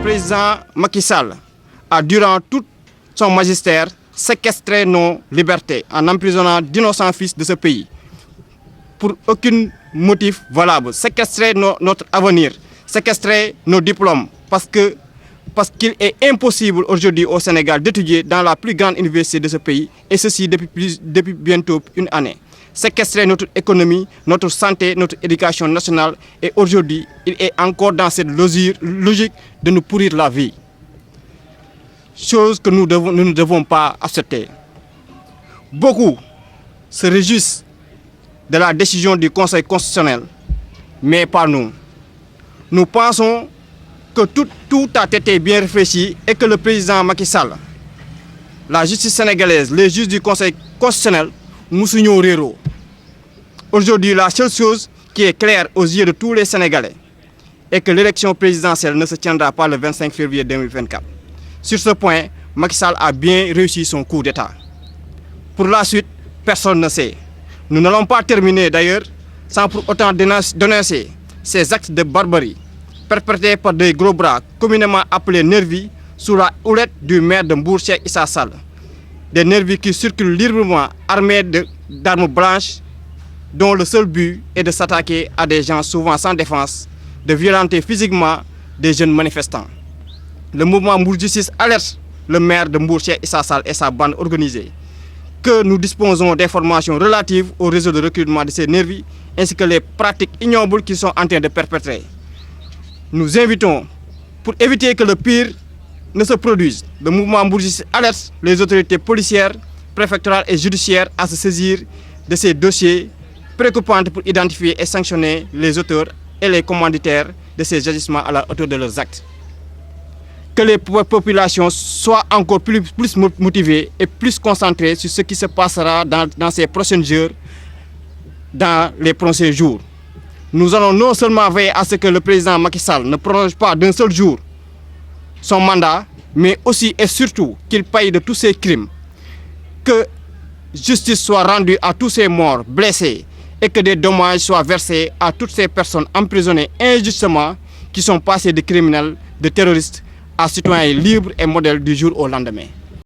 président Macky Sall a, durant tout son magistère, séquestré nos libertés en emprisonnant d'innocents fils de ce pays pour aucun motif valable, séquestrer notre avenir, séquestrer nos diplômes parce qu'il est impossible aujourd'hui au Sénégal d'étudier dans la plus grande université de ce pays, et ceci depuis bientôt une année. Séquestrer notre économie, notre santé, notre éducation nationale, et aujourd'hui, il est encore dans cette logique de nous pourrir la vie. Chose que nous ne devons pas accepter. Beaucoup se réjouissent de la décision du Conseil constitutionnel, mais pas nous. Nous pensons que tout a été bien réfléchi et que le président Macky Sall, la justice sénégalaise, les juges du Conseil constitutionnel, nous signons Rero. Aujourd'hui, la seule chose qui est claire aux yeux de tous les Sénégalais est que l'élection présidentielle ne se tiendra pas le 25 février 2024. Sur ce point, Macky Sall a bien réussi son coup d'État. Pour la suite, personne ne sait. Nous n'allons pas terminer d'ailleurs sans pour autant dénoncer ces actes de barbarie perpétrés par des gros bras communément appelés nervis sous la houlette du maire de Mbour, Cheikh Issa Sall. Des nervis qui circulent librement armés d'armes blanches dont le seul but est de s'attaquer à des gens souvent sans défense, de violenter physiquement des jeunes manifestants. Le mouvement Mbour Justice alerte le maire de Mbour, Cheikh Issa Sall, et sa bande organisée que nous disposons d'informations relatives au réseau de recrutement de ces nervis ainsi que les pratiques ignobles qu'ils sont en train de perpétrer. Nous invitons, pour éviter que le pire ne se produise, le mouvement Mbour Justice alerte les autorités policières, préfectorales et judiciaires à se saisir de ces dossiers préoccupants pour identifier et sanctionner les auteurs et les commanditaires de ces agissements à la hauteur de leurs actes. Que les populations soient encore plus motivées et plus concentrées sur ce qui se passera dans ces prochaines heures, dans les prochains jours. Nous allons non seulement veiller à ce que le président Macky Sall ne prolonge pas d'un seul jour son mandat, mais aussi et surtout qu'il paye de tous ses crimes, que justice soit rendue à tous ces morts, blessés, et que des dommages soient versés à toutes ces personnes emprisonnées injustement qui sont passées de criminels, de terroristes, à citoyens libres et modèles du jour au lendemain.